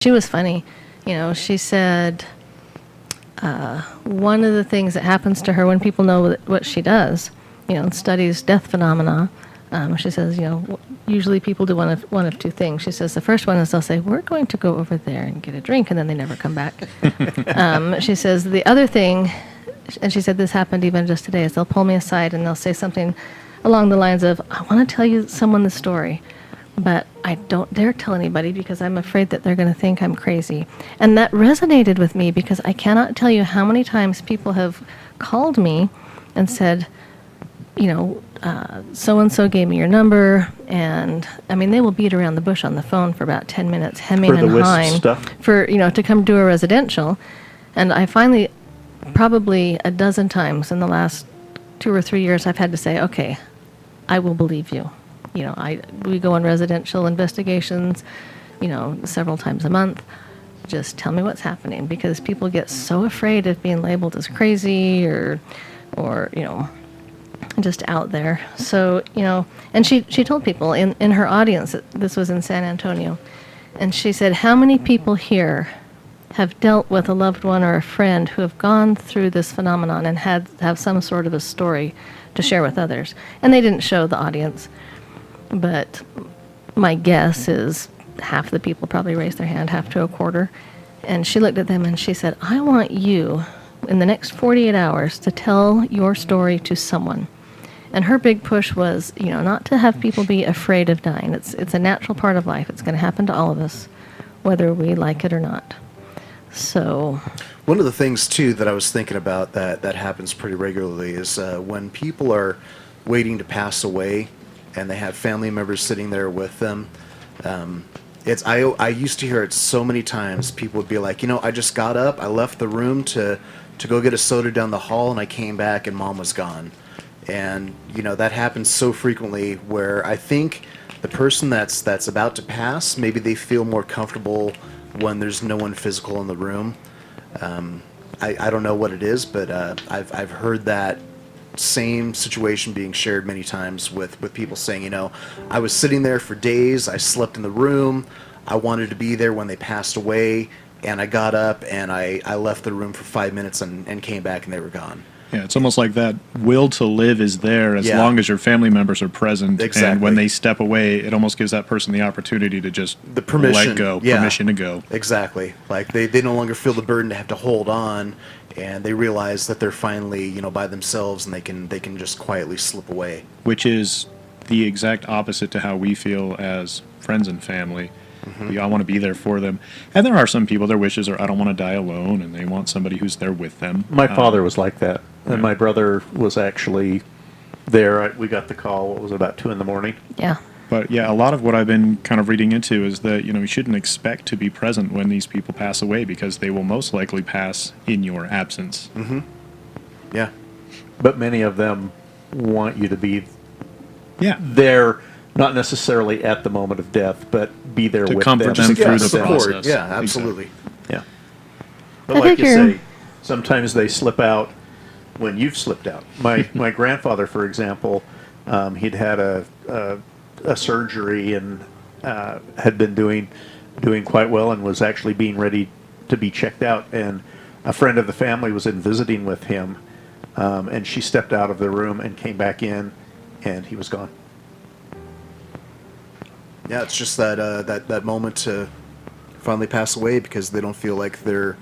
She was funny. She said one of the things that happens to her when people know what she does, studies death phenomena. She says, usually people do one of two things. She says the first one is they'll say, we're going to go over there and get a drink, and then they never come back. She says the other thing, and she said this happened even just today, is they'll pull me aside and they'll say something along the lines of, I want to tell you someone the story, but I don't dare tell anybody because I'm afraid that they're going to think I'm crazy. And that resonated with me because I cannot tell you how many times people have called me and said, so-and-so gave me your number, and they will beat around the bush on the phone for about 10 minutes, hemming and hawing for, to come do a residential. And I finally, probably a dozen times in the last 2 or 3 years, I've had to say, okay, I will believe you. We go on residential investigations, several times a month. Just tell me what's happening, because people get so afraid of being labeled as crazy or just out there. So, and she told people in her audience, this was in San Antonio, and she said, how many people here have dealt with a loved one or a friend who have gone through this phenomenon and have some sort of a story to share with others? And they didn't show the audience, but my guess is half the people probably raised their hand, half to a quarter. And she looked at them and she said, I want you in the next 48 hours to tell your story to someone. And her big push was, not to have people be afraid of dying. It's a natural part of life. It's going to happen to all of us, whether we like it or not. So one of the things, too, that I was thinking about that happens pretty regularly is when people are waiting to pass away and they have family members sitting there with them. I used to hear it so many times. People would be like, I just got up, I left the room to go get a soda down the hall, and I came back and Mom was gone. And, that happens so frequently where I think the person that's about to pass, maybe they feel more comfortable when there's no one physical in the room. I don't know what it is, but I've heard that same situation being shared many times with people saying, I was sitting there for days, I slept in the room, I wanted to be there when they passed away, and I got up and I left the room for 5 minutes and came back and they were gone. Yeah, it's almost like that will to live is there as long as your family members are present. Exactly. And when they step away, it almost gives that person the opportunity to just let go, permission to go. Exactly. Like they no longer feel the burden to have to hold on, and they realize that they're finally, by themselves, and they can just quietly slip away. Which is the exact opposite to how we feel as friends and family. Mm-hmm. I want to be there for them. And there are some people, their wishes are, I don't want to die alone, and they want somebody who's there with them. My father was like that. And my brother was actually there. We got the call, what was it, about 2 a.m? Yeah. But yeah, a lot of what I've been kind of reading into is that, you shouldn't expect to be present when these people pass away, because they will most likely pass in your absence. Mm-hmm. Yeah. But many of them want you to be there, not necessarily at the moment of death, but be there to with comfort them through the support. process. Yeah, absolutely. Exactly. Yeah. But like you say, sometimes they slip out when you've slipped out. My grandfather, for example, he'd had a surgery and had been doing quite well and was actually being ready to be checked out. And a friend of the family was in visiting with him, and she stepped out of the room and came back in, and he was gone. Yeah, it's just that moment to finally pass away because they don't feel like they're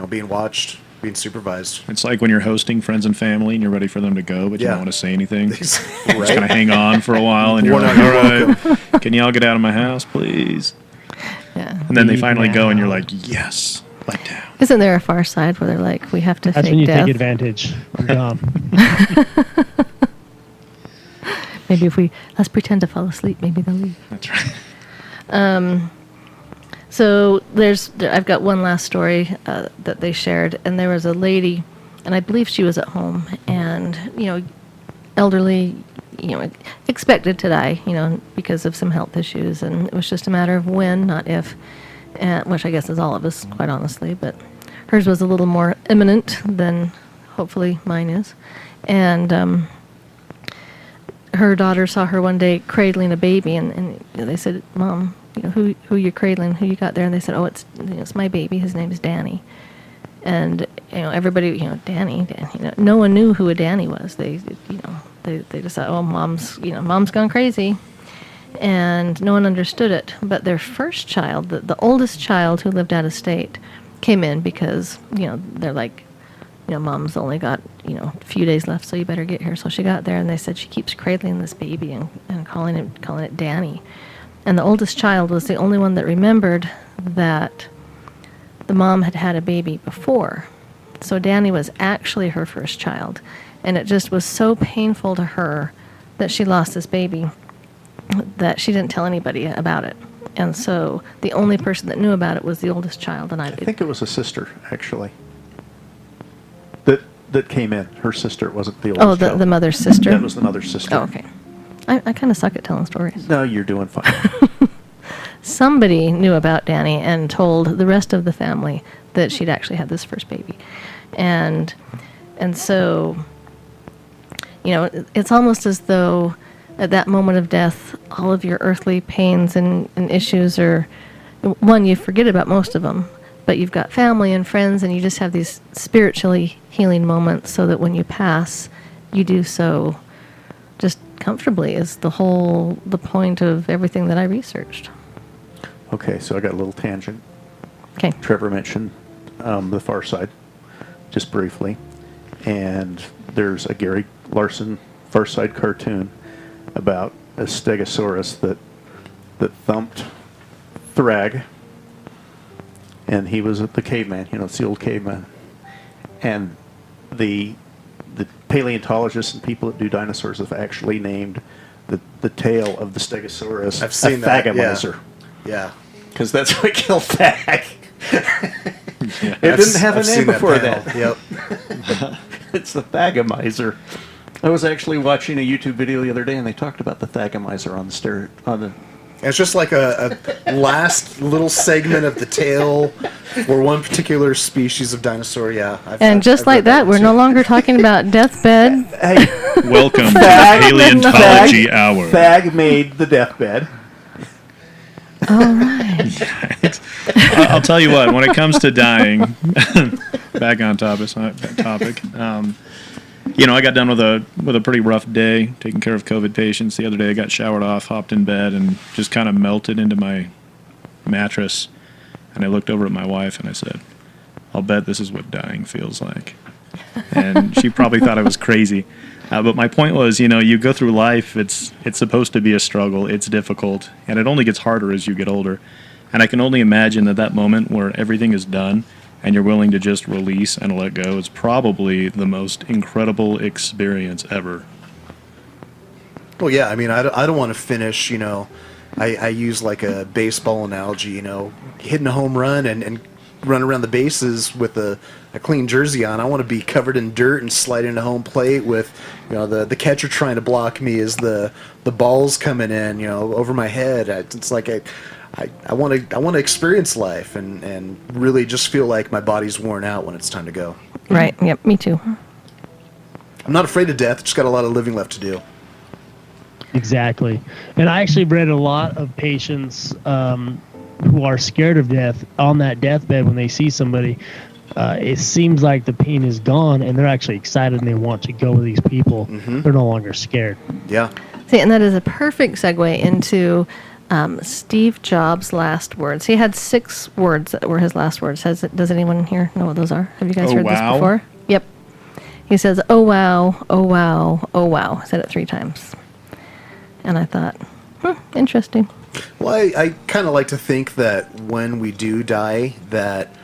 being watched, being supervised. It's like when you're hosting friends and family and you're ready for them to go, but you don't want to say anything. Right. You just kind of hang on for a while, and you're like, all right, can y'all get out of my house, please? Yeah. And then they finally go, and you're like, yes, let down. Isn't there a far side where they're like, we have to That's fake when you death? take advantage. I'm dumb. Maybe let's pretend to fall asleep, maybe they'll leave. That's right. So I've got one last story that they shared, and there was a lady, and I believe she was at home, and elderly, expected to die, because of some health issues, and it was just a matter of when, not if, which I guess is all of us, quite honestly, but hers was a little more imminent than hopefully mine is, and her daughter saw her one day cradling a baby, and they said, Mom, who you cradling, who you got there, and they said, oh, it's my baby. His name is Danny. And everybody, Danny, no one knew who a Danny was. They just thought, oh, mom's gone crazy, and no one understood it. But their first child, the oldest child who lived out of state, came in because they're like, mom's only got a few days left, so you better get here. So she got there, and they said she keeps cradling this baby and calling it Danny. And the oldest child was the only one that remembered that the mom had had a baby before. So Danny was actually her first child. And it just was so painful to her that she lost this baby that she didn't tell anybody about it. And so the only person that knew about it was the oldest child. And I think it was a sister, actually, that came in. Her sister. It wasn't the oldest child. The mother's sister? That was the mother's sister. Oh, okay. I kind of suck at telling stories. No, you're doing fine. Somebody knew about Danny and told the rest of the family that she'd actually had this first baby. And so, it's almost as though at that moment of death, all of your earthly pains and issues are, one, you forget about most of them, but you've got family and friends, and you just have these spiritually healing moments so that when you pass, you do so just comfortably is the point of everything that I researched. Okay, so I got a little tangent. Okay. Trevor mentioned The Far Side, just briefly. And there's a Gary Larson Far Side cartoon about a stegosaurus that thumped Thrag. And he was the caveman, it's the old caveman. And the paleontologists and people that do dinosaurs have actually named the tail of the stegosaurus I've seen a that, thagomizer. Yeah. Because that's what killed Thag. Yeah. It didn't have a I've name seen before panel. that. Yep. It's the Thagomizer. I was actually watching a YouTube video the other day, and they talked about the Thagomizer on the. It's just like a last little segment of the tail for one particular species of dinosaur. Yeah. And just like that, we're no longer talking about deathbed. Hey, Welcome to the Thag- Paleontology Thag- Hour. Thag made the deathbed. All right. I'll tell you what, when it comes to dying, back on topic, I got done with a pretty rough day taking care of COVID patients. The other day I got showered off, hopped in bed, and just kind of melted into my mattress. And I looked over at my wife and I said, I'll bet this is what dying feels like. And she probably thought I was crazy. But my point was, you go through life, it's supposed to be a struggle, it's difficult, and it only gets harder as you get older. And I can only imagine that moment where everything is done and you're willing to just release and let go is probably the most incredible experience ever. Well, yeah. I mean, I don't want to finish. I use like a baseball analogy. Hitting a home run and run around the bases with a clean jersey on. I want to be covered in dirt and slide into home plate with, the catcher trying to block me as the ball's coming in, over my head. It's like I want to experience life and really just feel like my body's worn out when it's time to go. Right. Yep. Me too. I'm not afraid of death. Just got a lot of living left to do. Exactly. And I actually read a lot of patients who are scared of death on that deathbed when they see somebody. It seems like the pain is gone, and they're actually excited and they want to go with these people. Mm-hmm. They're no longer scared. Yeah. See, and that is a perfect segue into Steve Jobs' last words. He had 6 words that were his last words. Does anyone here know what those are? Have you guys heard this before? Yep. He says, "Oh wow, oh wow, oh wow." Said it 3 times. And I thought, interesting. Well, I kind of like to think that when we do die, that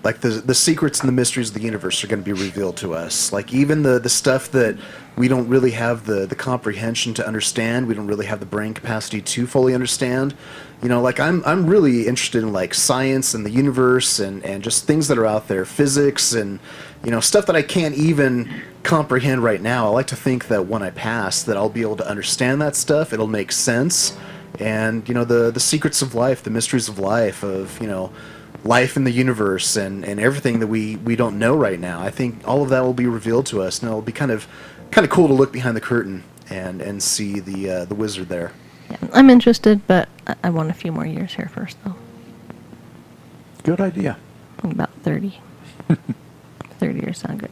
like the secrets and the mysteries of the universe are going to be revealed to us. Like even the stuff that we don't really have the comprehension to understand, we don't really have the brain capacity to fully understand. Like I'm really interested in like science and the universe and just things that are out there, physics and stuff that I can't even comprehend right now. I like to think that when I pass, that I'll be able to understand that stuff. It'll make sense. And the secrets of life, the mysteries of life, of life in the universe and everything that we don't know right now. I think all of that will be revealed to us, and it'll be kind of cool to look behind the curtain and see the wizard there. Yeah, I'm interested, but I want a few more years here first, though. Good idea. About 30. 30 years sound good.